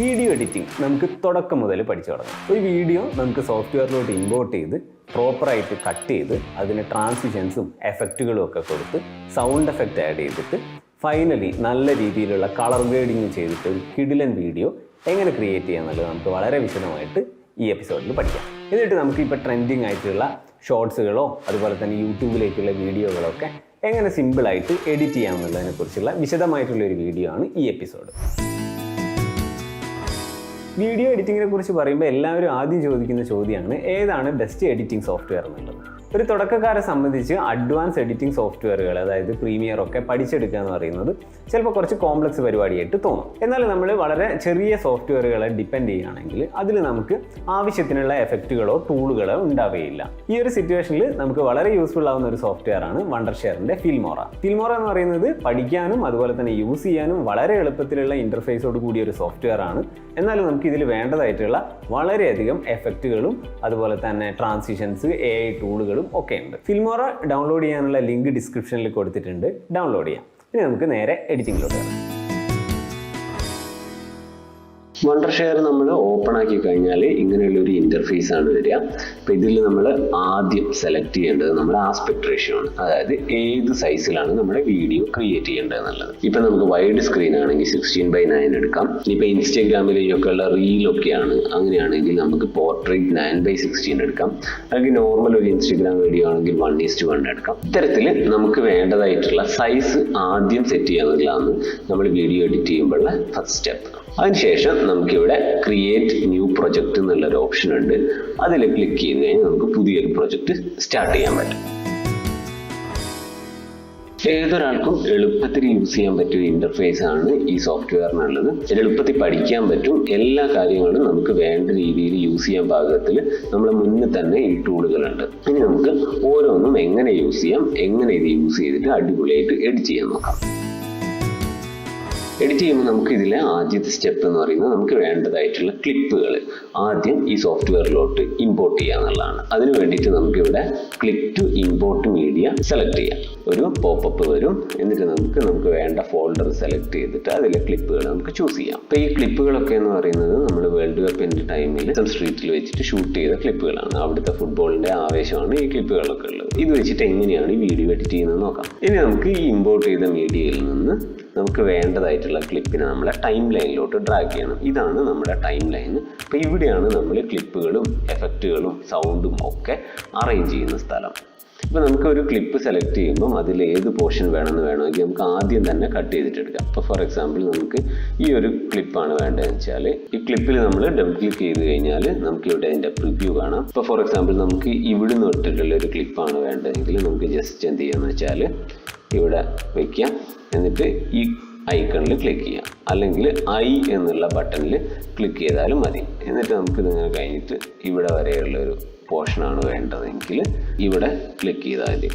Video editing നമുക്ക് തുടക്കം മുതൽ പഠിച്ചു തുടങ്ങാം. ഒരു വീഡിയോ നമുക്ക് സോഫ്റ്റ്വെയറിലോട്ട് ഇമ്പോർട്ട് ചെയ്ത് പ്രോപ്പറായിട്ട് കട്ട് ചെയ്ത് അതിന് ട്രാൻസിഷൻസും എഫക്റ്റുകളും ഒക്കെ കൊടുത്ത് സൗണ്ട് എഫക്റ്റ് ആഡ് ചെയ്തിട്ട് ഫൈനലി നല്ല രീതിയിലുള്ള കളർ ഗ്രേഡിങ് ചെയ്തിട്ട് ഒരു കിടിലൻ വീഡിയോ എങ്ങനെ ക്രിയേറ്റ് ചെയ്യാന്നുള്ളത് നമുക്ക് വളരെ വിശദമായിട്ട് ഈ എപ്പിസോഡിൽ പഠിക്കാം. എന്നിട്ട് നമുക്ക് ഇപ്പോൾ ട്രെൻഡിങ് ആയിട്ടുള്ള ഷോർട്സുകളോ അതുപോലെ തന്നെ യൂട്യൂബിലേക്കുള്ള വീഡിയോകളൊക്കെ എങ്ങനെ സിമ്പിളായിട്ട് എഡിറ്റ് ചെയ്യാമെന്നുള്ളതിനെ കുറിച്ചുള്ള വിശദമായിട്ടുള്ള ഒരു വീഡിയോ ആണ് ഈ എപ്പിസോഡ്. വീഡിയോ എഡിറ്റിങ്ങിനെ കുറിച്ച് പറയുമ്പോൾ എല്ലാവരും ആദ്യം ചോദിക്കുന്ന ചോദ്യമാണ് ഏതാണ് ബെസ്റ്റ് എഡിറ്റിംഗ് സോഫ്റ്റ്വെയർ എന്നുള്ളത്. ഒരു തുടക്കക്കാരെ സംബന്ധിച്ച് അഡ്വാൻസ് എഡിറ്റിംഗ് സോഫ്റ്റ്വെയറുകൾ, അതായത് പ്രീമിയർ ഒക്കെ പഠിച്ചെടുക്കുക എന്ന് പറയുന്നത് ചിലപ്പോൾ കുറച്ച് കോംപ്ലക്സ് പരിപാടിയായിട്ട് തോന്നും. എന്നാൽ നമ്മൾ വളരെ ചെറിയ സോഫ്റ്റ്വെയറുകളെ ഡിപ്പെൻഡ് ചെയ്യുകയാണെങ്കിൽ അതിൽ നമുക്ക് ആവശ്യത്തിനുള്ള എഫക്റ്റുകളോ ടൂളുകളോ ഉണ്ടാവുകയില്ല. ഈ ഒരു സിറ്റുവേഷനിൽ നമുക്ക് വളരെ യൂസ്ഫുൾ ആവുന്ന ഒരു സോഫ്റ്റ്വെയർ ആണ് വണ്ടർഷെയറിന്റെ ഫിൽമോറ. ഫിൽമോറ എന്ന് പറയുന്നത് പഠിക്കാനും അതുപോലെ തന്നെ യൂസ് ചെയ്യാനും വളരെ എളുപ്പത്തിലുള്ള ഇന്റർഫേസോട് കൂടിയ ഒരു സോഫ്റ്റ്വെയർ ആണ്. എന്നാലും നമുക്ക് ഇതിൽ വേണ്ടതായിട്ടുള്ള വളരെയധികം എഫക്റ്റുകളും അതുപോലെ തന്നെ ട്രാൻസിഷൻസ്, AI ടൂളുകളും ഒക്കെ ഉണ്ട്. ഫിൽമോറ ഡൗൺലോഡ് ചെയ്യാനുള്ള ലിങ്ക് ഡിസ്ക്രിപ്ഷനിൽ കൊടുത്തിട്ടുണ്ട്, ഡൗൺലോഡ് ചെയ്യാം. ഇനി നമുക്ക് നേരെ എഡിറ്റിംഗിലോട്ട് വരാം. വണ്ടർഷെയർ നമ്മൾ ഓപ്പൺ ആക്കി കഴിഞ്ഞാൽ ഇങ്ങനെയുള്ള ഒരു ഇന്റർഫേസ് ആണ് വരിക. അപ്പോൾ ഇതിൽ നമ്മൾ ആദ്യം സെലക്ട് ചെയ്യേണ്ടത് നമ്മുടെ ആസ്പെക്ട് റേഷ്യോ ആണ്, അതായത് ഏത് സൈസിലാണ് നമ്മുടെ വീഡിയോ ക്രിയേറ്റ് ചെയ്യേണ്ടത് എന്നുള്ളത്. ഇപ്പം നമുക്ക് വൈഡ് സ്ക്രീൻ ആണെങ്കിൽ 16:9 എടുക്കാം. ഇപ്പം ഇൻസ്റ്റാഗ്രാമിലേക്കൊക്കെ ഉള്ള റീലൊക്കെയാണ്, അങ്ങനെയാണെങ്കിൽ നമുക്ക് പോർട്രേറ്റ് 9:16 എടുക്കാം. അല്ലെങ്കിൽ നോർമൽ ഒരു ഇൻസ്റ്റാഗ്രാം വീഡിയോ ആണെങ്കിൽ 1:1 എടുക്കാം. ഇത്തരത്തിൽ നമുക്ക് വേണ്ടതായിട്ടുള്ള സൈസ് ആദ്യം സെറ്റ് ചെയ്യാന്നുള്ളതാണ് നമ്മൾ വീഡിയോ എഡിറ്റ് ചെയ്യുമ്പോഴുള്ള ഫസ്റ്റ് സ്റ്റെപ്പ്. അതിനുശേഷം നമുക്കിവിടെ ക്രിയേറ്റ് ന്യൂ പ്രൊജക്റ്റ് എന്നുള്ളൊരു ഓപ്ഷൻ ഉണ്ട്. അതിൽ ക്ലിക്ക് ചെയ്ത് കഴിഞ്ഞാൽ നമുക്ക് പുതിയൊരു പ്രൊജക്റ്റ് സ്റ്റാർട്ട് ചെയ്യാൻ പറ്റും. ഏതൊരാൾക്കും എളുപ്പത്തിൽ യൂസ് ചെയ്യാൻ പറ്റിയ ഇന്റർഫേസ് ആണ് ഈ സോഫ്റ്റ്വെയറിനുള്ളത്. എളുപ്പത്തിൽ പഠിക്കാൻ പറ്റും. എല്ലാ കാര്യങ്ങളും നമുക്ക് വേണ്ട രീതിയിൽ യൂസ് ചെയ്യാൻ പാകത്തിൽ നമ്മുടെ മുന്നിൽ തന്നെ ഈ ടൂളുകളുണ്ട്. ഇനി നമുക്ക് ഓരോന്നും എങ്ങനെ യൂസ് ചെയ്യാം, എങ്ങനെ ഇത് യൂസ് ചെയ്തിട്ട് അടിപൊളിയായിട്ട് എഡിറ്റ് ചെയ്യാൻ നോക്കാം. എഡിറ്റ് ചെയ്യുമ്പോൾ നമുക്ക് ഇതിലെ ആദ്യത്തെ സ്റ്റെപ്പ് എന്ന് പറയുന്നത് നമുക്ക് വേണ്ടതായിട്ടുള്ള ക്ലിപ്പുകൾ ആദ്യം ഈ സോഫ്റ്റ്വെയറിലോട്ട് ഇമ്പോർട്ട് ചെയ്യുക എന്നുള്ളതാണ്. അതിന് വേണ്ടിയിട്ട് നമുക്കിവിടെ click to import media select ചെയ്യാം. ഒരു പോപ്പപ്പ് വരും. എന്നിട്ട് നമുക്ക് വേണ്ട ഫോൾഡർ സെലക്ട് ചെയ്തിട്ട് അതിലെ ക്ലിപ്പുകൾ നമുക്ക് ചൂസ് ചെയ്യാം. അപ്പോൾ ഈ ക്ലിപ്പുകളൊക്കെ എന്ന് പറയുന്നത് നമ്മൾ വേൾഡ് കപ്പിൻ്റെ ടൈമിൽ സ്ട്രീറ്റിൽ വെച്ചിട്ട് ഷൂട്ട് ചെയ്ത ക്ലിപ്പുകളാണ്. അവിടുത്തെ ഫുട്ബോളിൻ്റെ ആവേശമാണ് ഈ ക്ലിപ്പുകളൊക്കെ ഉള്ളത്. ഇത് വെച്ചിട്ട് എങ്ങനെയാണ് ഈ വീഡിയോ എഡിറ്റ് ചെയ്യുന്നത് നോക്കാം. ഇനി നമുക്ക് ഈ ഇമ്പോർട്ട് ചെയ്ത മീഡിയയിൽ നിന്ന് നമുക്ക് വേണ്ടതായിട്ടുള്ള ക്ലിപ്പിനെ നമ്മളെ ടൈം ലൈനിലോട്ട് ഡ്രാഗ് ചെയ്യണം. ഇതാണ് നമ്മുടെ ടൈം ലൈൻ. അപ്പോൾ ഇവിടെയാണ് നമ്മൾ ക്ലിപ്പുകളും എഫക്റ്റുകളും സൗണ്ടും ഒക്കെ അറേഞ്ച് ചെയ്യുന്ന സ്ഥലം. ഇപ്പോൾ നമുക്ക് ഒരു ക്ലിപ്പ് സെലക്ട് ചെയ്യുമ്പം അതിൽ ഏത് പോർഷൻ വേണമെങ്കിൽ നമുക്ക് ആദ്യം തന്നെ കട്ട് ചെയ്തിട്ടെടുക്കാം. ഇപ്പോൾ ഫോർ എക്സാമ്പിൾ നമുക്ക് ഈ ഒരു ക്ലിപ്പാണ് വേണ്ടതെന്ന് വെച്ചാൽ ഈ ക്ലിപ്പിൽ നമ്മൾ ഡബിൾ ക്ലിക്ക് ചെയ്ത് കഴിഞ്ഞാൽ നമുക്ക് ഇവിടെ അതിൻ്റെ പ്രിവ്യൂ കാണാം. ഇപ്പോൾ ഫോർ എക്സാമ്പിൾ നമുക്ക് ഇവിടുന്ന് ഇട്ടിട്ടുള്ള ഒരു ക്ലിപ്പാണ് വേണ്ടതെങ്കിൽ നമുക്ക് ജസ്റ്റ് എന്ത് ചെയ്യാന്ന് വെച്ചാൽ ഇവിടെ വയ്ക്കാം. എന്നിട്ട് ഈ ഐക്കണിൽ ക്ലിക്ക് ചെയ്യാം, അല്ലെങ്കിൽ ഐ എന്നുള്ള ബട്ടണിൽ ക്ലിക്ക് ചെയ്താലും മതി. എന്നിട്ട് നമുക്ക് ഇതിങ്ങനെ കഴിഞ്ഞിട്ട് ഇവിടെ വരെയുള്ളൊരു പോർഷനാണ് വേണ്ടതെങ്കിൽ ഇവിടെ ക്ലിക്ക് ചെയ്താൽ മതി.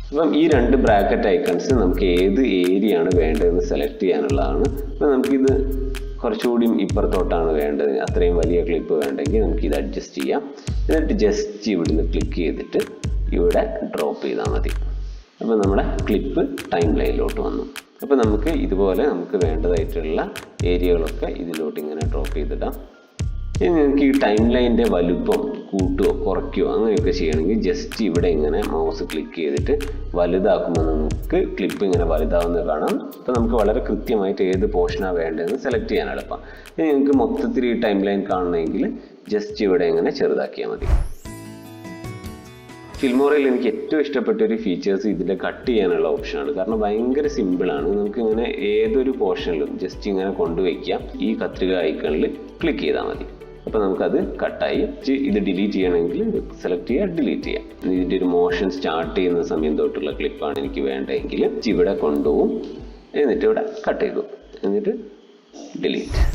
അപ്പം ഈ രണ്ട് ബ്രാക്കറ്റ് ഐക്കൺസ് നമുക്ക് ഏത് ഏരിയ ആണ് വേണ്ടതെന്ന് സെലക്ട് ചെയ്യാനുള്ളതാണ്. അപ്പം നമുക്കിത് കുറച്ചുകൂടി ഇപ്പുറത്തോട്ടാണ് വേണ്ടത്, അത്രയും വലിയ ക്ലിപ്പ് വേണ്ടെങ്കിൽ നമുക്കിത് അഡ്ജസ്റ്റ് ചെയ്യാം. എന്നിട്ട് ജസ്റ്റ് ഇവിടുന്ന് ക്ലിക്ക് ചെയ്തിട്ട് ഇവിടെ ഡ്രോപ്പ് ചെയ്താൽ മതി. അപ്പോൾ നമ്മുടെ ക്ലിപ്പ് ടൈം ലൈനിലോട്ട് വന്നു. അപ്പോൾ നമുക്ക് ഇതുപോലെ നമുക്ക് വേണ്ടതായിട്ടുള്ള ഏരിയകളൊക്കെ ഇതിലോട്ട് ഇങ്ങനെ ഡ്രോപ്പ് ചെയ്തിടാം. ഇനി നിങ്ങൾക്ക് ഈ ടൈം ലൈനിൻ്റെ വലുപ്പം കൂട്ടുകയോ കുറയ്ക്കുകയോ അങ്ങനെയൊക്കെ ചെയ്യണമെങ്കിൽ ജസ്റ്റ് ഇവിടെ ഇങ്ങനെ മൗസ് ക്ലിക്ക് ചെയ്തിട്ട് വലുതാക്കുമ്പോൾ നമുക്ക് ക്ലിപ്പ് ഇങ്ങനെ വലുതാവുന്നത് കാണാം. അപ്പോൾ നമുക്ക് വളരെ കൃത്യമായിട്ട് ഏത് പോർഷനാണ് വേണ്ടതെന്ന് സെലക്ട് ചെയ്യാൻ എളുപ്പം. ഇനി നിങ്ങൾക്ക് മൊത്തത്തിൽ ഈ ടൈം ലൈൻ കാണണമെങ്കിൽ ജസ്റ്റ് ഇവിടെ ഇങ്ങനെ ചെറുതാക്കിയാൽ മതി. ഫിൽമോറയിൽ എനിക്ക് ഏറ്റവും ഇഷ്ടപ്പെട്ട ഒരു ഫീച്ചേഴ്സ് ഇതിൽ കട്ട് ചെയ്യാനുള്ള ഓപ്ഷനാണ്. കാരണം ഭയങ്കര സിമ്പിളാണ്. നമുക്കിങ്ങനെ ഏതൊരു പോർഷനിലും ജസ്റ്റ് ഇങ്ങനെ കൊണ്ടുവയ്ക്കാം. ഈ കത്രിക ഐക്കണിൽ ക്ലിക്ക് ചെയ്താൽ മതി. അപ്പോൾ നമുക്കത് കട്ടായി. ഇത് ഡിലീറ്റ് ചെയ്യണമെങ്കിൽ സെലക്ട് ചെയ്യുക, ഡിലീറ്റ് ചെയ്യാം. ഇതിൻ്റെ ഒരു മോഷൻ സ്റ്റാർട്ട് ചെയ്യുന്ന സമയം തൊട്ടുള്ള ക്ലിപ്പാണ് എനിക്ക് വേണ്ടതെങ്കിൽ ഇവിടെ കൊണ്ടുപോകും. എന്നിട്ട് ഇവിടെ കട്ട് ചെയ്തു, എന്നിട്ട് ഡിലീറ്റ്.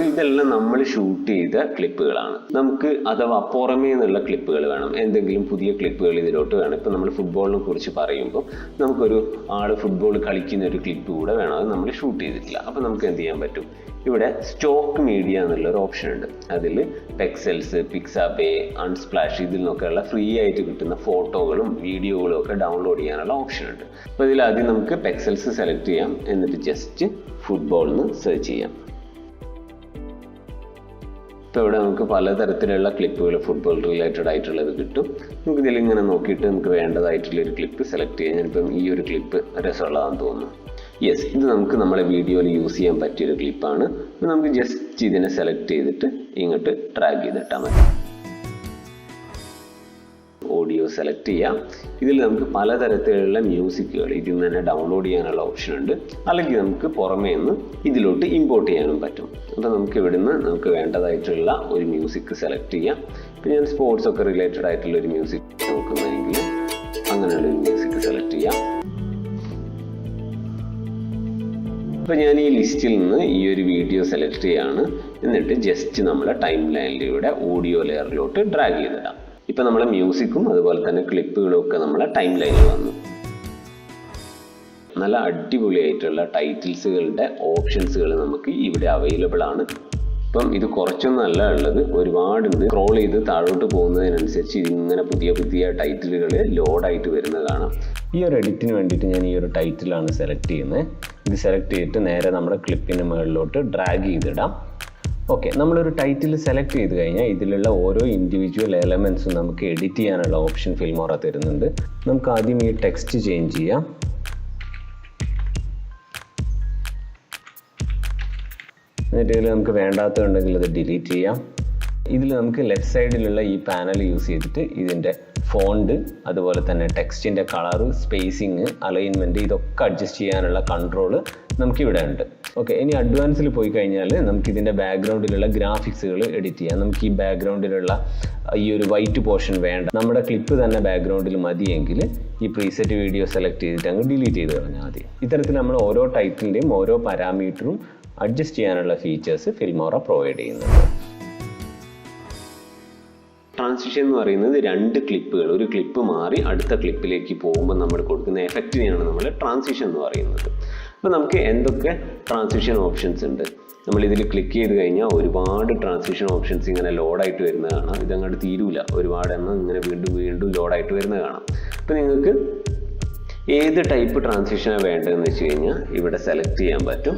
ഇതെല്ലാം നമ്മൾ ഷൂട്ട് ചെയ്ത ക്ലിപ്പുകളാണ്. നമുക്ക് അഥവാ പുറമേ നിന്നുള്ള ക്ലിപ്പുകൾ വേണം, എന്തെങ്കിലും പുതിയ ക്ലിപ്പുകൾ ഇതിലോട്ട് വേണം. ഇപ്പം നമ്മൾ ഫുട്ബോളിനെ കുറിച്ച് പറയുമ്പോൾ നമുക്കൊരു ആൾ ഫുട്ബോൾ കളിക്കുന്ന ഒരു ക്ലിപ്പ് കൂടെ വേണം, അത് നമ്മൾ ഷൂട്ട് ചെയ്തിട്ടില്ല. അപ്പം നമുക്ക് എന്ത് ചെയ്യാൻ പറ്റും, ഇവിടെ സ്റ്റോക്ക് മീഡിയ എന്നുള്ളൊരു ഓപ്ഷൻ ഉണ്ട്. അതിൽ പെക്സൽസ്, പിക്സാപേ, അൺസ്പ്ലാഷ് ഇതിൽ നിന്നൊക്കെയുള്ള ഫ്രീ ആയിട്ട് കിട്ടുന്ന ഫോട്ടോകളും വീഡിയോകളും ഒക്കെ ഡൗൺലോഡ് ചെയ്യാനുള്ള ഓപ്ഷൻ ഉണ്ട്. അപ്പോൾ ഇതിൽ ആദ്യം നമുക്ക് പെക്സൽസ് സെലക്ട് ചെയ്യാം. എന്നിട്ട് ജസ്റ്റ് ഫുട്ബോൾ എന്ന് സെർച്ച് ചെയ്യാം. ഇപ്പോൾ ഇവിടെ നമുക്ക് പലതരത്തിലുള്ള ക്ലിപ്പുകൾ ഫുട്ബോൾ റിലേറ്റഡ് ആയിട്ടുള്ളത് കിട്ടും. നമുക്ക് ഇതിലിങ്ങനെ നോക്കിയിട്ട് നമുക്ക് വേണ്ടതായിട്ടുള്ളൊരു ക്ലിപ്പ് സെലക്ട് ചെയ്യാം. ഞാനിപ്പം ഈ ഒരു ക്ലിപ്പ് രസമുള്ളതാണെന്ന് തോന്നുന്നു. യെസ്, ഇത് നമുക്ക് നമ്മളെ വീഡിയോയിൽ യൂസ് ചെയ്യാൻ പറ്റിയൊരു ക്ലിപ്പാണ്. നമുക്ക് ജസ്റ്റ് ഇതിനെ സെലക്ട് ചെയ്തിട്ട് ഇങ്ങോട്ട് ഡ്രാഗ് ചെയ്തിട്ടാൽ മതി. ഓഡിയോ സെലക്ട് ചെയ്യാം. ഇതിൽ നമുക്ക് പലതരത്തിലുള്ള മ്യൂസിക്കുകൾ ഇതിൽ നിന്ന് തന്നെ ഡൗൺലോഡ് ചെയ്യാനുള്ള ഓപ്ഷൻ ഉണ്ട്. അല്ലെങ്കിൽ നമുക്ക് പുറമേ നിന്ന് ഇതിലോട്ട് ഇമ്പോർട്ട് ചെയ്യാനും പറ്റും. അപ്പോൾ നമുക്ക് ഇവിടുന്ന് നമുക്ക് വേണ്ടതായിട്ടുള്ള ഒരു മ്യൂസിക് സെലക്ട് ചെയ്യാം. ഇപ്പം ഞാൻ സ്പോർട്സ് ഒക്കെ റിലേറ്റഡ് ആയിട്ടുള്ള ഒരു മ്യൂസിക് നോക്കുന്നതെങ്കിൽ അങ്ങനെയുള്ള ഒരു മ്യൂസിക് സെലക്ട് ചെയ്യാം. അപ്പോൾ ഞാൻ ഈ ലിസ്റ്റിൽ നിന്ന് ഈ ഒരു വീഡിയോ സെലക്ട് ചെയ്യാണ്. എന്നിട്ട് ജസ്റ്റ് നമ്മളെ ടൈം ലൈനിലൂടെ ഓഡിയോ ലെയറിലോട്ട് ഡ്രാഗ് ചെയ്തിടാം. ഇപ്പം നമ്മളെ മ്യൂസിക്കും അതുപോലെ തന്നെ ക്ലിപ്പുകളും ഒക്കെ നമ്മളെ ടൈം ലൈനിൽ വന്നു. നല്ല അടിപൊളിയായിട്ടുള്ള ടൈറ്റിൽസുകളുടെ ഓപ്ഷൻസുകൾ നമുക്ക് ഇവിടെ അവൈലബിൾ ആണ്. ഇപ്പം ഇത് കുറച്ചൊന്നല്ല ഉള്ളത്, ഒരുപാടുണ്ട്. സ്ക്രോൾ ചെയ്ത് താഴോട്ട് പോകുന്നതിനനുസരിച്ച് ഇതിങ്ങനെ പുതിയ പുതിയ ടൈറ്റിലുകൾ ലോഡായിട്ട് വരുന്നത് കാണാം. ഈ ഒരു എഡിറ്റിന് വേണ്ടിയിട്ട് ഞാൻ ഈ ഒരു ടൈറ്റിലാണ് സെലക്ട് ചെയ്യുന്നത്. ഇത് സെലക്ട് ചെയ്തിട്ട് നേരെ നമ്മുടെ ക്ലിപ്പിൻ്റെ മുകളിലോട്ട് ഡ്രാഗ് ചെയ്തിടാം. ഓക്കെ, നമ്മളൊരു ടൈറ്റിൽ സെലക്ട് ചെയ്ത് കഴിഞ്ഞാൽ ഇതിലുള്ള ഓരോ ഇൻഡിവിജ്വൽ എലമെൻറ്റ്സും നമുക്ക് എഡിറ്റ് ചെയ്യാനുള്ള ഓപ്ഷൻ ഫിൽമോറ തരുന്നുണ്ട്. നമുക്ക് ആദ്യം ഈ ടെക്സ്റ്റ് ചേഞ്ച് ചെയ്യാം. എന്നിട്ട് ഇതിൽ നമുക്ക് വേണ്ടാത്തതുണ്ടെങ്കിൽ അത് ഡിലീറ്റ് ചെയ്യാം. ഇതിൽ നമുക്ക് ലെഫ്റ്റ് സൈഡിലുള്ള ഈ പാനൽ യൂസ് ചെയ്തിട്ട് ഇതിൻ്റെ ഫോണ്ട് അതുപോലെ തന്നെ ടെക്സ്റ്റിൻ്റെ കളറ്, സ്പേസിങ്, അലൈൻമെൻറ്റ് ഇതൊക്കെ അഡ്ജസ്റ്റ് ചെയ്യാനുള്ള കൺട്രോൾ നമുക്കിവിടെ ഉണ്ട്. ഓക്കെ, ഇനി അഡ്വാൻസിൽ പോയി കഴിഞ്ഞാൽ നമുക്കിതിൻ്റെ ബാക്ക്ഗ്രൗണ്ടിലുള്ള ഗ്രാഫിക്സുകൾ എഡിറ്റ് ചെയ്യാം. നമുക്ക് ഈ ബാക്ക്ഗ്രൗണ്ടിലുള്ള ഈ ഒരു വൈറ്റ് പോർഷൻ വേണ്ട, നമ്മുടെ ക്ലിപ്പ് തന്നെ ബാക്ക്ഗ്രൗണ്ടിൽ മതിയെങ്കിൽ ഈ പ്രീസെറ്റ് വീഡിയോ സെലക്ട് ചെയ്തിട്ട് അങ്ങ് ഡിലീറ്റ് ചെയ്ത് കളഞ്ഞാൽ മതി. ഇത്തരത്തിൽ നമ്മൾ ഓരോ ടൈറ്റിലിൻ്റെയും ഓരോ പാരാമീറ്ററും അഡ്ജസ്റ്റ് ചെയ്യാനുള്ള ഫീച്ചേഴ്സ് ഫിൽമോറ പ്രൊവൈഡ് ചെയ്യുന്നുണ്ട്. ട്രാൻസിഷൻ എന്ന് പറയുന്നത് രണ്ട് ക്ലിപ്പുകൾ, ഒരു ക്ലിപ്പ് മാറി അടുത്ത ക്ലിപ്പിലേക്ക് പോകുമ്പോൾ നമ്മൾ കൊടുക്കുന്ന എഫക്റ്റിനെയാണ് നമ്മൾ ട്രാൻസിഷൻ എന്ന് പറയുന്നത്. അപ്പോൾ നമുക്ക് എന്തൊക്കെ ട്രാൻസിഷൻ ഓപ്ഷൻസ് ഉണ്ട്? നമ്മളിതിൽ ക്ലിക്ക് ചെയ്ത് കഴിഞ്ഞാൽ ഒരുപാട് ട്രാൻസിഷൻ ഓപ്ഷൻസ് ഇങ്ങനെ ലോഡായിട്ട് വരുന്നത് കാണാം. ഇതങ്ങോട്ട് തീരൂല, ഒരുപാട് എണ്ണം ഇങ്ങനെ വീണ്ടും വീണ്ടും ലോഡായിട്ട് വരുന്നത് കാണാം. അപ്പോൾ നിങ്ങൾക്ക് ഏത് ടൈപ്പ് ട്രാൻസിഷനാണ് വേണ്ടതെന്ന് വെച്ച് കഴിഞ്ഞാൽ ഇവിടെ സെലക്ട് ചെയ്യാൻ പറ്റും.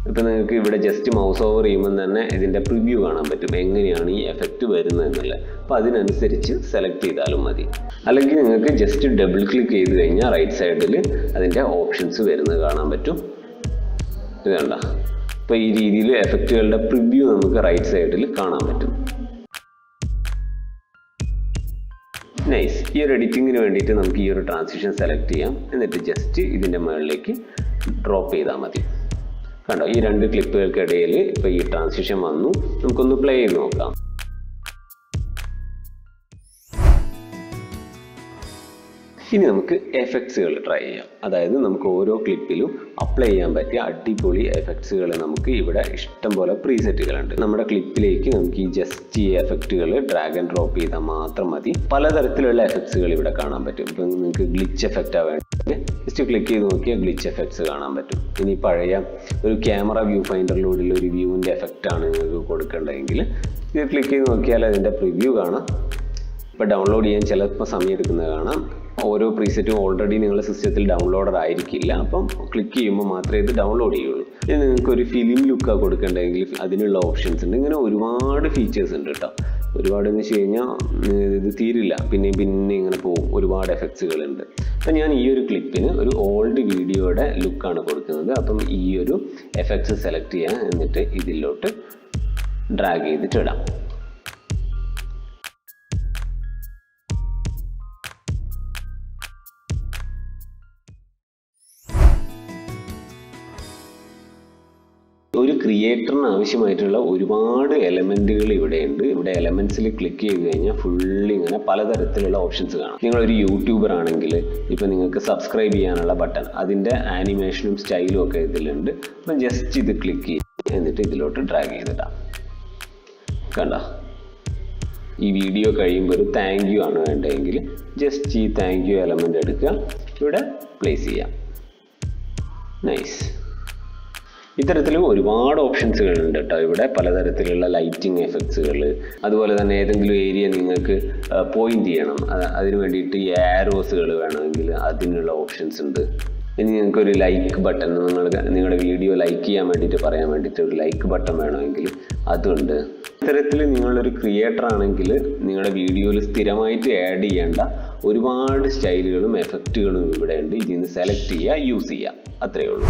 ഇപ്പം നിങ്ങൾക്ക് ഇവിടെ ജസ്റ്റ് മൗസ് ഓവർ ചെയ്യുമ്പോൾ തന്നെ ഇതിൻ്റെ പ്രിവ്യൂ കാണാൻ പറ്റും, എങ്ങനെയാണ് ഈ എഫക്റ്റ് വരുന്നത് എന്നുള്ളത്. അപ്പോൾ അതിനനുസരിച്ച് സെലക്ട് ചെയ്താലും മതി. അല്ലെങ്കിൽ നിങ്ങൾക്ക് ജസ്റ്റ് ഡബിൾ ക്ലിക്ക് ചെയ്ത് കഴിഞ്ഞാൽ റൈറ്റ് സൈഡിൽ അതിൻ്റെ ഓപ്ഷൻസ് വരുന്നത് കാണാൻ പറ്റും. ഇത് കണ്ട, അപ്പോൾ ഈ രീതിയിൽ എഫക്റ്റുകളുടെ പ്രിവ്യൂ നമുക്ക് റൈറ്റ് സൈഡിൽ കാണാൻ പറ്റും. നൈസ്. ഈ ഒരു എഡിറ്റിങ്ങിന് വേണ്ടിയിട്ട് നമുക്ക് ഈ ഒരു ട്രാൻസിഷൻ സെലക്ട് ചെയ്യാം. എന്നിട്ട് ജസ്റ്റ് ഇതിൻ്റെ മുകളിലേക്ക് ഡ്രോപ്പ് ചെയ്താൽ മതി. കണ്ടോ, ഈ രണ്ട് ക്ലിപ്പുകൾക്കിടയിൽ ഇപ്പോൾ ഈ ട്രാൻസിഷൻ വന്നു. നമുക്കൊന്ന് പ്ലേ ചെയ്ത് നോക്കാം. ഇനി നമുക്ക് എഫക്ട്സുകൾ ട്രൈ ചെയ്യാം. അതായത് നമുക്ക് ഓരോ ക്ലിപ്പിലും അപ്ലൈ ചെയ്യാൻ പറ്റിയ അടിപൊളി എഫക്ട്സുകൾ നമുക്ക് ഇവിടെ ഇഷ്ടം പോലെ പ്രീസെറ്റുകളുണ്ട്. നമ്മുടെ ക്ലിപ്പിലേക്ക് നമുക്ക് ഈ ജസ്റ്റ് ഈ എഫക്റ്റുകൾ ഡ്രാഗ് ആൻഡ് ഡ്രോപ്പ് ചെയ്താൽ മാത്രം മതി. പലതരത്തിലുള്ള എഫക്ട്സുകൾ ഇവിടെ കാണാൻ പറ്റും. ഇപ്പം നിങ്ങൾക്ക് ഗ്ലിച്ച് എഫക്റ്റ് ആവേണ്ടത് ജസ്റ്റ് ക്ലിക്ക് ചെയ്ത് നോക്കിയാൽ ഗ്ലിച്ച് എഫക്ട്സ് കാണാൻ പറ്റും. ഇനി പഴയ ഒരു ക്യാമറ വ്യൂ ഫൈൻഡറിലൂടെയുള്ള ഒരു വ്യൂവിൻ്റെ എഫക്റ്റാണ് നിങ്ങൾക്ക് കൊടുക്കേണ്ടതെങ്കിൽ ഇത് ക്ലിക്ക് ചെയ്ത് നോക്കിയാൽ അതിൻ്റെ പ്രിവ്യൂ കാണാം. ഇപ്പോൾ ഡൗൺലോഡ് ചെയ്യാൻ ചിലപ്പോൾ സമയം എടുക്കുന്നത് കാണാം. ഓരോ പ്രീസെറ്റും ഓൾറെഡി നിങ്ങളുടെ സിസ്റ്റത്തിൽ ഡൗൺലോഡഡ് ആയിരിക്കില്ല. അപ്പം ക്ലിക്ക് ചെയ്യുമ്പോൾ മാത്രമേ ഇത് ഡൗൺലോഡ് ചെയ്യുള്ളൂ. ഇനി നിങ്ങൾക്ക് ഒരു ഫിലിം ലുക്കാണ് കൊടുക്കേണ്ടതെങ്കിൽ അതിനുള്ള ഓപ്ഷൻസ് ഉണ്ട്. ഇങ്ങനെ ഒരുപാട് ഫീച്ചേഴ്സ് ഉണ്ട് കേട്ടോ. ഒരുപാടെന്ന് വെച്ച് കഴിഞ്ഞാൽ ഇത് തീരില്ല, പിന്നെ ഇങ്ങനെ പോകും. ഒരുപാട് എഫക്ട്സുകളുണ്ട്. അപ്പം ഞാൻ ഈ ഒരു ക്ലിപ്പിന് ഒരു ഓൾഡ് വീഡിയോയുടെ ലുക്കാണ് കൊടുക്കുന്നത്. അപ്പം ഈ ഒരു എഫക്ട്സ് സെലക്ട് ചെയ്യാം. എന്നിട്ട് ഇതിലോട്ട് ഡ്രാഗ് ചെയ്തിട്ട് ഇടാം. ഒരു ക്രിയേറ്ററിന് ആവശ്യമായിട്ടുള്ള ഒരുപാട് എലമെൻറ്റുകൾ ഇവിടെയുണ്ട്. ഇവിടെ എലമെൻറ്റ്സിൽ ക്ലിക്ക് ചെയ്ത് കഴിഞ്ഞാൽ ഫുള്ളി ഇങ്ങനെ പലതരത്തിലുള്ള ഓപ്ഷൻസ് കാണാം. നിങ്ങളൊരു യൂട്യൂബർ ആണെങ്കിൽ ഇപ്പോൾ നിങ്ങൾക്ക് സബ്സ്ക്രൈബ് ചെയ്യാനുള്ള ബട്ടൺ, അതിൻ്റെ ആനിമേഷനും സ്റ്റൈലും ഒക്കെ ഇതിലുണ്ട്. അപ്പം ജസ്റ്റ് ഇത് ക്ലിക്ക് ചെയ്യും. എന്നിട്ട് ഇതിലോട്ട് ഡ്രാഗ് ചെയ്തിടാം. കണ്ട, ഈ വീഡിയോ കഴിയുമ്പോൾ ഒരു താങ്ക് യു ആണ് വേണ്ടതെങ്കിൽ ജസ്റ്റ് ഈ താങ്ക് യു എലമെൻ്റ് എടുക്കുക, ഇവിടെ പ്ലേസ് ചെയ്യാം. നൈസ്. ഇത്തരത്തിൽ ഒരുപാട് ഓപ്ഷൻസുകൾ ഉണ്ട് കേട്ടോ. ഇവിടെ പലതരത്തിലുള്ള ലൈറ്റിംഗ് എഫക്ട്സുകൾ, അതുപോലെ തന്നെ ഏതെങ്കിലും ഏരിയ നിങ്ങൾക്ക് പോയിന്റ് ചെയ്യണം, അതിന് വേണ്ടിയിട്ട് ഈ ആരോസുകൾ വേണമെങ്കിൽ അതിനുള്ള ഓപ്ഷൻസ് ഉണ്ട്. ഇനി നിങ്ങൾക്ക് ഒരു ലൈക്ക് ബട്ടൺ, നിങ്ങളുടെ വീഡിയോ ലൈക്ക് ചെയ്യാൻ വേണ്ടിയിട്ട് പറയാൻ വേണ്ടിയിട്ട് ഒരു ലൈക്ക് ബട്ടൺ വേണമെങ്കിൽ അതുണ്ട്. ഇത്തരത്തിൽ നിങ്ങളൊരു ക്രിയേറ്റർ ആണെങ്കിൽ നിങ്ങളുടെ വീഡിയോയിൽ സ്ഥിരമായിട്ട് ആഡ് ചെയ്യേണ്ട ഒരുപാട് സ്റ്റൈലുകളും എഫക്റ്റുകളും ഇവിടെ ഉണ്ട്. ഇതിൽ നിന്ന് സെലക്ട് ചെയ്യുക, യൂസ് ചെയ്യുക, അത്രയേ ഉള്ളൂ.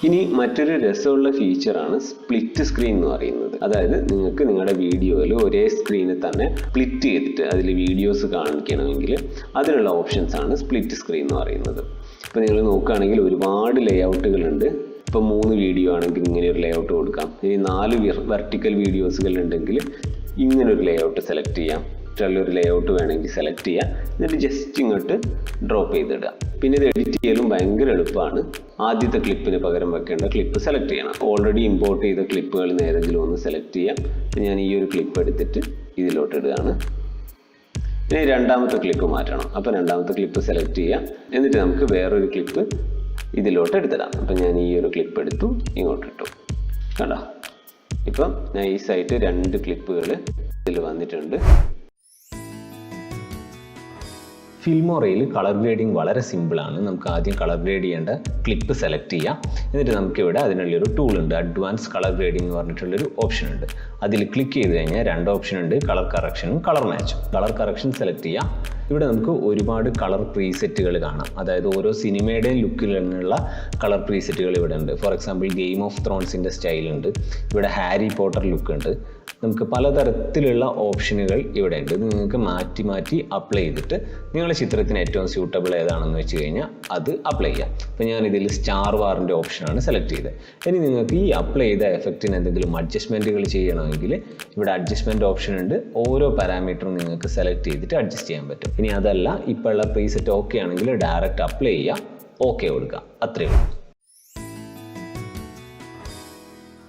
ഇനി മറ്റൊരു രസമുള്ള ഫീച്ചറാണ് സ്പ്ലിറ്റ് സ്ക്രീൻ എന്ന് പറയുന്നത്. അതായത് നിങ്ങൾക്ക് നിങ്ങളുടെ വീഡിയോയിൽ ഒരേ സ്ക്രീനിൽ തന്നെ സ്പ്ലിറ്റ് ചെയ്തിട്ട് അതിൽ വീഡിയോസ് കാണിക്കണമെങ്കിൽ അതിനുള്ള ഓപ്ഷൻസ് ആണ് സ്പ്ലിറ്റ് സ്ക്രീൻ എന്ന് പറയുന്നത്. ഇപ്പോൾ നിങ്ങൾ നോക്കുകയാണെങ്കിൽ ഒരുപാട് ലേഔട്ടുകളുണ്ട്. ഇപ്പോൾ 3 വീഡിയോ ആണെങ്കിൽ ഇങ്ങനെ ഒരു ലേഔട്ട് കൊടുക്കാം. ഇനി 4 വെർട്ടിക്കൽ വീഡിയോസുകൾ ഉണ്ടെങ്കിൽ ഇങ്ങനൊരു ലേഔട്ട് സെലക്ട് ചെയ്യാം. ഒരു ലേഔട്ട് വേണമെങ്കിൽ സെലക്ട് ചെയ്യുക, എന്നിട്ട് ജസ്റ്റ് ഇങ്ങോട്ട് ഡ്രോപ്പ് ചെയ്തിടുക. പിന്നെ ഇത് എഡിറ്റ് ചെയ്യലും ഭയങ്കര എളുപ്പമാണ്. ആദ്യത്തെ ക്ലിപ്പിന് പകരം വെക്കേണ്ട ക്ലിപ്പ് സെലക്ട് ചെയ്യണം. ഓൾറെഡി ഇമ്പോർട്ട് ചെയ്ത ക്ലിപ്പുകളിൽ നിന്ന് ഏതെങ്കിലും ഒന്ന് സെലക്ട് ചെയ്യാം. അപ്പം ഞാൻ ഈ ഒരു ക്ലിപ്പ് എടുത്തിട്ട് ഇതിലോട്ട് ഇടുകയാണ്. ഇനി രണ്ടാമത്തെ ക്ലിപ്പ് മാറ്റണം. അപ്പോൾ രണ്ടാമത്തെ ക്ലിപ്പ് സെലക്ട് ചെയ്യാം, എന്നിട്ട് നമുക്ക് വേറൊരു ക്ലിപ്പ് ഇതിലോട്ട് എടുത്തിടാം. അപ്പം ഞാൻ ഈ ഒരു ക്ലിപ്പ് എടുത്തു, ഇങ്ങോട്ട് ഇട്ടു. കണ്ടോ, ഇപ്പം നൈസായിട്ട് 2 ക്ലിപ്പുകൾ ഇതിൽ വന്നിട്ടുണ്ട്. ഫിൽമോറയിൽ കളർ ഗ്രേഡിങ് വളരെ സിമ്പിളാണ്. നമുക്ക് ആദ്യം കളർ ഗ്രേഡ് ചെയ്യേണ്ട ക്ലിപ്പ് സെലക്ട് ചെയ്യാം. എന്നിട്ട് നമുക്കിവിടെ അതിനുള്ളൊരു ടൂൾ ഉണ്ട്, അഡ്വാൻസ് കളർ ഗ്രേഡിംഗ് എന്ന് പറഞ്ഞിട്ടുള്ളൊരു ഓപ്ഷൻ ഉണ്ട്. അതിൽ ക്ലിക്ക് ചെയ്ത് കഴിഞ്ഞാൽ 2 ഓപ്ഷൻ ഉണ്ട്, കളർ കറക്ഷനും കളർ മാച്ചും. കളർ കറക്ഷൻ സെലക്ട് ചെയ്യാം. ഇവിടെ നമുക്ക് ഒരുപാട് കളർ പ്രീസെറ്റുകൾ കാണാം. അതായത് ഓരോ സിനിമയുടെയും ലുക്കിൽ നിന്നുള്ള കളർ പ്രീസെറ്റുകൾ ഇവിടെ ഉണ്ട്. ഫോർ എക്സാമ്പിൾ ഗെയിം ഓഫ് ത്രോൺസിൻ്റെ സ്റ്റൈലുണ്ട്, ഇവിടെ ഹാരി പോട്ടർ ലുക്ക് ഉണ്ട്. നമുക്ക് പലതരത്തിലുള്ള ഓപ്ഷനുകൾ ഇവിടെ ഉണ്ട്. നിങ്ങൾക്ക് മാറ്റി മാറ്റി അപ്ലൈ ചെയ്തിട്ട് നിങ്ങളുടെ ചിത്രത്തിന് ഏറ്റവും സ്യൂട്ടബിൾ ഏതാണെന്ന് വെച്ച് കഴിഞ്ഞാൽ അത് അപ്ലൈ ചെയ്യാം. അപ്പോൾ ഞാനിതിൽ സ്റ്റാർ വാറിൻ്റെ ഓപ്ഷനാണ് സെലക്ട് ചെയ്തത്. ഇനി നിങ്ങൾക്ക് ഈ അപ്ലൈ ചെയ്ത എഫക്റ്റിന് എന്തെങ്കിലും അഡ്ജസ്റ്റ്മെൻറ്റുകൾ ചെയ്യണമെങ്കിൽ ഇവിടെ അഡ്ജസ്റ്റ്മെൻറ്റ് ഓപ്ഷൻ ഉണ്ട്. ഓരോ പാരാമീറ്ററും നിങ്ങൾക്ക് സെലക്ട് ചെയ്തിട്ട് അഡ്ജസ്റ്റ് ചെയ്യാൻ പറ്റും. ഇനി അതല്ല, ഇപ്പോൾ ഉള്ള പ്രീസെറ്റ് ഓക്കെ ആണെങ്കിൽ ഡയറക്റ്റ് അപ്ലൈ ചെയ്യുക, ഓക്കെ കൊടുക്കുക, അത്രയേ ഉള്ളൂ.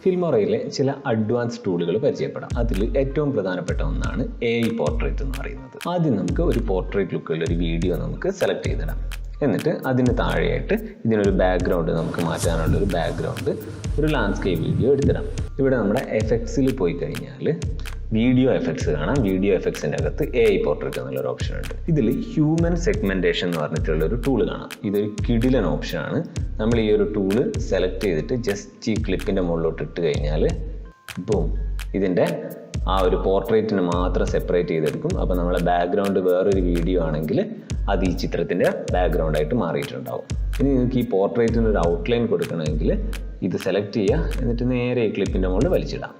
ഫിൽമോറയിലെ ചില അഡ്വാൻസ് ടൂളുകൾ പരിചയപ്പെടാം. അതിൽ ഏറ്റവും പ്രധാനപ്പെട്ട ഒന്നാണ് AI പോർട്രേറ്റ് എന്ന് പറയുന്നത്. ആദ്യം നമുക്ക് ഒരു പോർട്രേറ്റ് ലുക്കുള്ള ഒരു വീഡിയോ നമുക്ക് സെലക്ട് ചെയ്തിടാം. എന്നിട്ട് അതിന് താഴെയായിട്ട് ഇതിനൊരു ബാക്ക്ഗ്രൗണ്ട് നമുക്ക് മാറ്റാനുള്ളൊരു ബാക്ക്ഗ്രൗണ്ട്, ഒരു ലാൻഡ്സ്കേപ്പ് വീഡിയോ എടുത്തിടാം. ഇവിടെ നമ്മുടെ എഫക്ട്സിൽ പോയി കഴിഞ്ഞാൽ വീഡിയോ എഫക്ട്സ് കാണാം. വീഡിയോ എഫക്ട്സിൻ്റെ അകത്ത് AI പോർട്രേറ്റ് എന്നുള്ളൊരു ഓപ്ഷൻ ഉണ്ട്. ഇതിൽ ഹ്യൂമൻ സെഗ്മെൻറ്റേഷൻ എന്ന് പറഞ്ഞിട്ടുള്ളൊരു ടൂൾ കാണാം. ഇതൊരു കിടിലൻ ഓപ്ഷനാണ്. നമ്മൾ ഈ ഒരു ടൂള് സെലക്ട് ചെയ്തിട്ട് ജസ്റ്റ് ഈ ക്ലിപ്പിൻ്റെ മുകളിലോട്ട് ഇട്ട് കഴിഞ്ഞാൽ ബൂം, ഇതിൻ്റെ ആ ഒരു പോർട്രേറ്റിന് മാത്രം സെപ്പറേറ്റ് ചെയ്തെടുക്കും. അപ്പോൾ നമ്മളെ ബാക്ക്ഗ്രൗണ്ട് വേറൊരു വീഡിയോ ആണെങ്കിൽ അത് ഈ ചിത്രത്തിൻ്റെ ബാക്ക്ഗ്രൗണ്ടായിട്ട് മാറിയിട്ടുണ്ടാവും. ഇനി നിങ്ങൾക്ക് ഈ പോർട്രേറ്റിന് ഒരു ഔട്ട്ലൈൻ കൊടുക്കണമെങ്കിൽ ഇത് സെലക്ട് ചെയ്യുക, എന്നിട്ട് നേരെ ഈ ക്ലിപ്പിൻ്റെ മുകളിൽ വലിച്ചിടാം.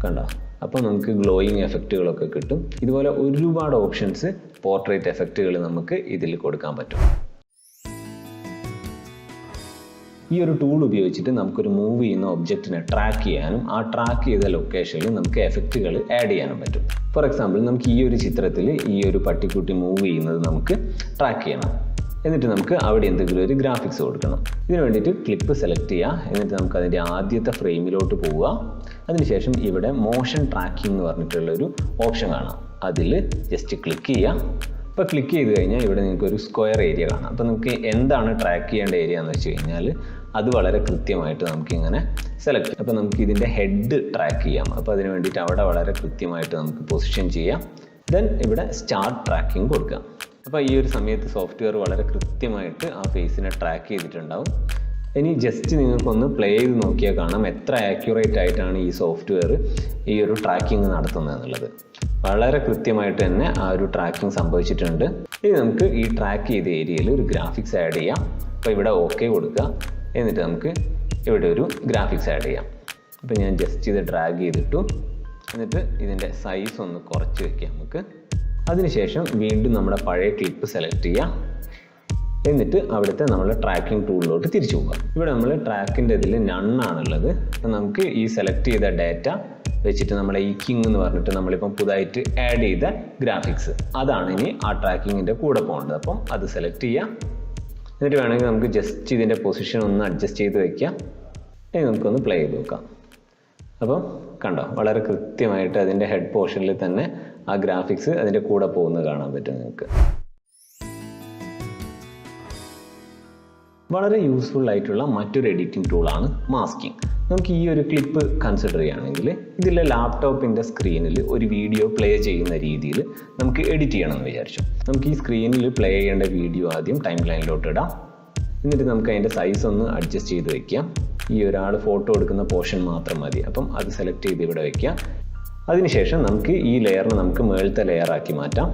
കണ്ടോ, അപ്പോൾ നമുക്ക് ഗ്ലോയിങ് എഫക്റ്റുകളൊക്കെ കിട്ടും. ഇതുപോലെ ഒരുപാട് ഓപ്ഷൻസ് പോർട്രേറ്റ് എഫക്റ്റുകൾ നമുക്ക് ഇതിൽ കൊടുക്കാൻ പറ്റും. ഈ ഒരു ടൂൾ ഉപയോഗിച്ചിട്ട് നമുക്കൊരു മൂവ് ചെയ്യുന്ന ഒബ്ജക്റ്റിനെ ട്രാക്ക് ചെയ്യാനും ആ ട്രാക്ക് ചെയ്ത ലൊക്കേഷനിൽ നമുക്ക് എഫക്റ്റുകൾ ആഡ് ചെയ്യാനും പറ്റും. ഫോർ എക്സാമ്പിൾ, നമുക്ക് ഈ ഒരു ചിത്രത്തിൽ ഈ ഒരു പട്ടിക്കുട്ടി മൂവ് ചെയ്യുന്നത് നമുക്ക് ട്രാക്ക് ചെയ്യണം. എന്നിട്ട് നമുക്ക് അവിടെ എന്തെങ്കിലും ഒരു ഗ്രാഫിക്സ് കൊടുക്കണം. ഇതിന് വേണ്ടിയിട്ട് ക്ലിപ്പ് സെലക്ട് ചെയ്യുക, എന്നിട്ട് നമുക്ക് അതിൻ്റെ ആദ്യത്തെ ഫ്രെയിമിലോട്ട് പോവുക. അതിനുശേഷം ഇവിടെ മോഷൻ ട്രാക്കിംഗ് എന്ന് പറഞ്ഞിട്ടുള്ളൊരു ഓപ്ഷൻ കാണാം. അതിൽ ജസ്റ്റ് ക്ലിക്ക് ചെയ്യുക. അപ്പോൾ ക്ലിക്ക് ചെയ്ത് കഴിഞ്ഞാൽ ഇവിടെ നിങ്ങൾക്ക് ഒരു സ്ക്വയർ ഏരിയ കാണാം. അപ്പോൾ നമുക്ക് എന്താണ് ട്രാക്ക് ചെയ്യേണ്ട ഏരിയ എന്ന് വെച്ച് കഴിഞ്ഞാൽ അത് വളരെ കൃത്യമായിട്ട് നമുക്കിങ്ങനെ സെലക്ട് ചെയ്യാം. അപ്പോൾ നമുക്ക് ഇതിൻ്റെ ഹെഡ് ട്രാക്ക് ചെയ്യാം. അപ്പോൾ അതിന് വേണ്ടിയിട്ട് അവിടെ വളരെ കൃത്യമായിട്ട് നമുക്ക് പൊസിഷൻ ചെയ്യാം. ദെൻ ഇവിടെ സ്റ്റാർട്ട് ട്രാക്കിംഗ് കൊടുക്കാം. അപ്പോൾ ഈ ഒരു സമയത്ത് സോഫ്റ്റ്വെയർ വളരെ കൃത്യമായിട്ട് ആ ഫേസിനെ ട്രാക്ക് ചെയ്തിട്ടുണ്ടാവും. ഇനി ജസ്റ്റ് നിങ്ങൾക്കൊന്ന് പ്ലേ ചെയ്ത് നോക്കിയാൽ കാണാം എത്ര ആക്യുറേറ്റ് ആയിട്ടാണ് ഈ സോഫ്റ്റ്വെയർ ഈ ഒരു ട്രാക്കിംഗ് നടത്തുന്നത് എന്നുള്ളത്. വളരെ കൃത്യമായിട്ട് തന്നെ ആ ഒരു ട്രാക്കിംഗ് സംഭവിച്ചിട്ടുണ്ട്. ഇനി നമുക്ക് ഈ ട്രാക്ക് ചെയ്ത ഏരിയയിൽ ഒരു ഗ്രാഫിക്സ് ആഡ് ചെയ്യാം. അപ്പോൾ ഇവിടെ ഓക്കെ കൊടുക്കുക, എന്നിട്ട് നമുക്ക് ഇവിടെ ഒരു ഗ്രാഫിക്സ് ആഡ് ചെയ്യാം. അപ്പോൾ ഞാൻ ജസ്റ്റ് ഇത് ഡ്രാഗ് ചെയ്തിട്ടു, എന്നിട്ട് ഇതിൻ്റെ സൈസ് ഒന്ന് കുറച്ച് വയ്ക്കാം നമുക്ക്. അതിനുശേഷം വീണ്ടും നമ്മുടെ പഴയ ക്ലിപ്പ് സെലക്ട് ചെയ്യാം. എന്നിട്ട് അവിടുത്തെ നമ്മൾ ട്രാക്കിംഗ് ടൂളിലോട്ട് തിരിച്ചു പോകാം. ഇവിടെ നമ്മൾ ട്രാക്കിൻ്റെ ഇതിൽ നണ്ണാണുള്ളത്. അപ്പം നമുക്ക് ഈ സെലക്ട് ചെയ്ത ഡാറ്റ വെച്ചിട്ട് നമ്മുടെ ഈ കിങ് എന്ന് പറഞ്ഞിട്ട് നമ്മളിപ്പം പുതുതായിട്ട് ആഡ് ചെയ്ത ഗ്രാഫിക്സ് അതാണ് ഇനി ആ ട്രാക്കിങ്ങിൻ്റെ കൂടെ പോകേണ്ടത്. അപ്പം അത് സെലക്ട് ചെയ്യാം. എന്നിട്ട് വേണമെങ്കിൽ നമുക്ക് ജസ്റ്റ് ഇതിൻ്റെ പൊസിഷൻ ഒന്ന് അഡ്ജസ്റ്റ് ചെയ്ത് വയ്ക്കാം. ഇനി നമുക്കൊന്ന് പ്ലേ ചെയ്ത് നോക്കാം. അപ്പം കണ്ടോ, വളരെ കൃത്യമായിട്ട് അതിൻ്റെ ഹെഡ് പോർഷനിൽ തന്നെ ആ ഗ്രാഫിക്സ് അതിൻ്റെ കൂടെ പോകുന്നത് കാണാൻ പറ്റും നിങ്ങൾക്ക്. വളരെ യൂസ്ഫുൾ ആയിട്ടുള്ള മറ്റൊരു എഡിറ്റിംഗ് ടൂളാണ് മാസ്കിങ്. നമുക്ക് ഈ ഒരു ക്ലിപ്പ് കൺസിഡർ ചെയ്യുകയാണെങ്കിൽ ഇതിലെ ലാപ്ടോപ്പിൻ്റെ സ്ക്രീനിൽ ഒരു വീഡിയോ പ്ലേ ചെയ്യുന്ന രീതിയിൽ നമുക്ക് എഡിറ്റ് ചെയ്യണമെന്ന് വിചാരിച്ചു. നമുക്ക് ഈ സ്ക്രീനിൽ പ്ലേ ചെയ്യേണ്ട വീഡിയോ ആദ്യം ടൈം ലൈനിലോട്ട് ഇടാം. എന്നിട്ട് നമുക്ക് അതിൻ്റെ സൈസ് ഒന്ന് അഡ്ജസ്റ്റ് ചെയ്ത് വയ്ക്കാം. ഈ ഒരാൾ ഫോട്ടോ എടുക്കുന്ന പോർഷൻ മാത്രം മതി. അപ്പം അത് സെലക്ട് ചെയ്ത് ഇവിടെ വയ്ക്കുക. അതിനുശേഷം നമുക്ക് ഈ ലെയറിനെ നമുക്ക് മുകളിലത്തെ ലെയറാക്കി മാറ്റാം.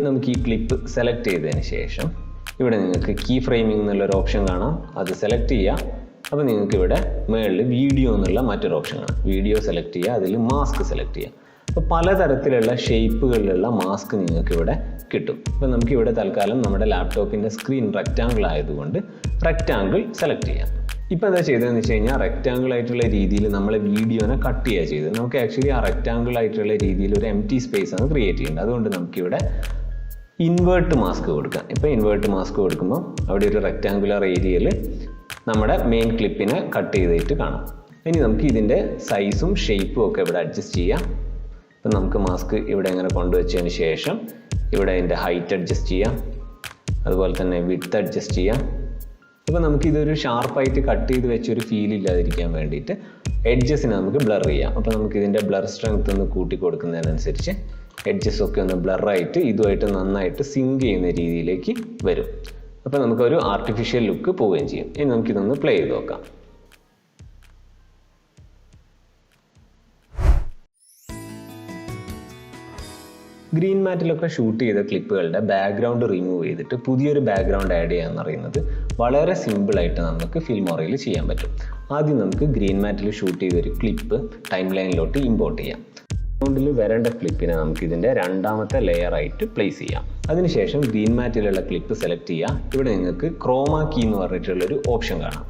നമുക്ക് ഈ ക്ലിപ്പ് സെലക്ട് ചെയ്തതിന് ശേഷം ഇവിടെ നിങ്ങൾക്ക് കീ ഫ്രെയിമിംഗ് എന്നുള്ളൊരു ഓപ്ഷൻ കാണാം. അത് സെലക്ട് ചെയ്യുക. അപ്പോൾ നിങ്ങൾക്ക് ഇവിടെ മുകളിൽ വീഡിയോ എന്നുള്ള മറ്റൊരു ഓപ്ഷൻ കാണാം. വീഡിയോ സെലക്ട് ചെയ്യുക, അതിൽ മാസ്ക് സെലക്ട് ചെയ്യുക. അപ്പോൾ പലതരത്തിലുള്ള ഷേപ്പുകളിലുള്ള മാസ്ക് നിങ്ങൾക്ക് ഇവിടെ കിട്ടും. അപ്പോൾ നമുക്കിവിടെ തൽക്കാലം നമ്മുടെ ലാപ്ടോപ്പിൻ്റെ സ്ക്രീൻ റെക്റ്റാങ്കിൾ ആയതുകൊണ്ട് റെക്റ്റാങ്കിൾ സെലക്ട് ചെയ്യാം. ഇപ്പോൾ എന്താ ചെയ്തതെന്ന് വെച്ച് കഴിഞ്ഞാൽ റെക്റ്റാങ്കിൾ ആയിട്ടുള്ള രീതിയിൽ നമ്മൾ വീഡിയോനെ കട്ട് ചെയ്യുക ചെയ്തത്. നമുക്ക് ആക്ച്വലി ആ റെക്റ്റാങ്കിൾ ആയിട്ടുള്ള രീതിയിൽ ഒരു എംപ്റ്റി സ്പേസ് ആണ് ക്രിയേറ്റ് ചെയ്യേണ്ടത്. അതുകൊണ്ട് നമുക്കിവിടെ ഇൻവേർട്ട് മാസ്ക് കൊടുക്കാം. ഇപ്പോൾ ഇൻവേർട്ട് മാസ്ക് കൊടുക്കുമ്പോൾ അവിടെ ഒരു റെക്റ്റാങ്കുലർ ഏരിയയിൽ നമ്മുടെ മെയിൻ ക്ലിപ്പിനെ കട്ട് ചെയ്തിട്ട് കാണാം. ഇനി നമുക്ക് ഇതിൻ്റെ സൈസും ഷേപ്പും ഒക്കെ ഇവിടെ അഡ്ജസ്റ്റ് ചെയ്യാം. അപ്പം നമുക്ക് മാസ്ക് ഇവിടെ ഇങ്ങനെ കൊണ്ടുവച്ചതിന് ശേഷം ഇവിടെ അതിൻ്റെ ഹൈറ്റ് അഡ്ജസ്റ്റ് ചെയ്യാം, അതുപോലെ തന്നെ വിഡ്ത്ത് അഡ്ജസ്റ്റ് ചെയ്യാം. അപ്പോൾ നമുക്കിതൊരു ഷാർപ്പായിട്ട് കട്ട് ചെയ്ത് വെച്ചൊരു ഫീൽ ഇല്ലാതിരിക്കാൻ വേണ്ടിയിട്ട് എഡ്ജസിനെ നമുക്ക് ബ്ലർ ചെയ്യാം. അപ്പോൾ നമുക്ക് ഇതിൻ്റെ ബ്ലർ സ്ട്രെങ്ത് ഒന്ന് കൂട്ടി കൊടുക്കുന്നതിനനുസരിച്ച് എഡ്ജസ് ഒക്കെ ഒന്ന് ബ്ലറായിട്ട് ഇതുമായിട്ട് നന്നായിട്ട് സിങ്ക് ചെയ്യുന്ന രീതിയിലേക്ക് വരും. അപ്പോൾ നമുക്കൊരു ആർട്ടിഫിഷ്യൽ ലുക്ക് പോവുകയും ചെയ്യും. ഇനി നമുക്കിതൊന്ന് പ്ലേ ചെയ്ത് നോക്കാം. ഗ്രീൻ മാറ്റിലൊക്കെ ഷൂട്ട് ചെയ്ത ക്ലിപ്പുകളുടെ ബാക്ക്ഗ്രൗണ്ട് റിമൂവ് ചെയ്തിട്ട് പുതിയൊരു ബാക്ക്ഗ്രൗണ്ട് ആഡ് ചെയ്യാന്ന് പറയുന്നത് വളരെ സിമ്പിളായിട്ട് നമുക്ക് ഫിൽമോറയിൽ ചെയ്യാൻ പറ്റും. ആദ്യം നമുക്ക് ഗ്രീൻ മാറ്റിൽ ഷൂട്ട് ചെയ്തൊരു ക്ലിപ്പ് ടൈം ലൈനിലോട്ട് ഇമ്പോർട്ട് ചെയ്യാം. ബാക്ക്ഗ്രൗണ്ടിൽ വരേണ്ട ക്ലിപ്പിനെ നമുക്ക് ഇതിൻ്റെ രണ്ടാമത്തെ ലെയറായിട്ട് പ്ലേസ് ചെയ്യാം. അതിനുശേഷം ഗ്രീൻ മാറ്റിലുള്ള ക്ലിപ്പ് സെലക്ട് ചെയ്യുക. ഇവിടെ നിങ്ങൾക്ക് ക്രോമാ കീ എന്ന് പറഞ്ഞിട്ടുള്ളൊരു ഓപ്ഷൻ കാണാം.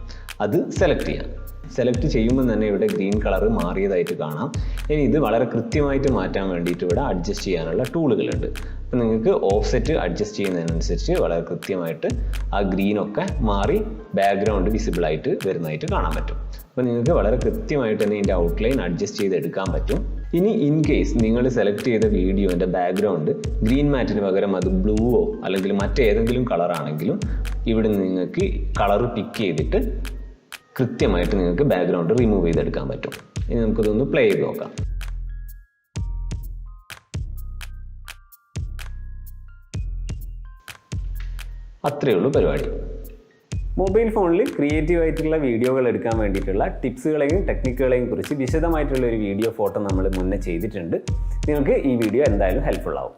അത് സെലക്ട് ചെയ്യാം. സെലക്ട് ചെയ്യുമ്പോൾ തന്നെ ഇവിടെ ഗ്രീൻ കളർ മാറിയതായിട്ട് കാണാം. ഇനി ഇത് വളരെ കൃത്യമായിട്ട് മാറ്റാൻ വേണ്ടിയിട്ട് ഇവിടെ അഡ്ജസ്റ്റ് ചെയ്യാനുള്ള ടൂളുകളുണ്ട്. അപ്പോൾ നിങ്ങൾക്ക് ഓഫ്സെറ്റ് അഡ്ജസ്റ്റ് ചെയ്യുന്നതിനനുസരിച്ച് വളരെ കൃത്യമായിട്ട് ആ ഗ്രീനൊക്കെ മാറി ബാക്ക്ഗ്രൗണ്ട് വിസിബിളായിട്ട് വരുന്നതായിട്ട് കാണാൻ പറ്റും. അപ്പോൾ നിങ്ങൾക്ക് വളരെ കൃത്യമായിട്ട് തന്നെ ഇതിൻ്റെ ഔട്ട്ലൈൻ അഡ്ജസ്റ്റ് ചെയ്തെടുക്കാൻ പറ്റും. ഇനി ഇൻ കേസ് നിങ്ങൾ സെലക്ട് ചെയ്ത വീഡിയോൻ്റെ ബാക്ക്ഗ്രൗണ്ട് ഗ്രീൻ മാറ്റിന് പകരം അത് ബ്ലൂവോ അല്ലെങ്കിൽ മറ്റേതെങ്കിലും കളറാണെങ്കിലും ഇവിടെ നിങ്ങൾക്ക് കളർ പിക്ക് ചെയ്തിട്ട് കൃത്യമായിട്ട് നിങ്ങൾക്ക് ബാക്ക്ഗ്രൗണ്ട് റിമൂവ് ചെയ്തെടുക്കാൻ പറ്റും. ഇനി നമുക്കിതൊന്ന് പ്ലേ ചെയ്ത് നോക്കാം. അത്രയേ ഉള്ളൂ പരിപാടി. മൊബൈൽ ഫോണിൽ ക്രിയേറ്റീവ് ആയിട്ടുള്ള വീഡിയോകൾ എടുക്കാൻ വേണ്ടിയിട്ടുള്ള ടിപ്സുകളെയും ടെക്നിക്കുകളെയും കുറിച്ച് വിശദമായിട്ടുള്ള ഒരു വീഡിയോ ഫോട്ടോ നമ്മൾ മുന്നേ ചെയ്തിട്ടുണ്ട്. നിങ്ങൾക്ക് ഈ വീഡിയോ എന്തായാലും ഹെൽപ്ഫുൾ ആവും.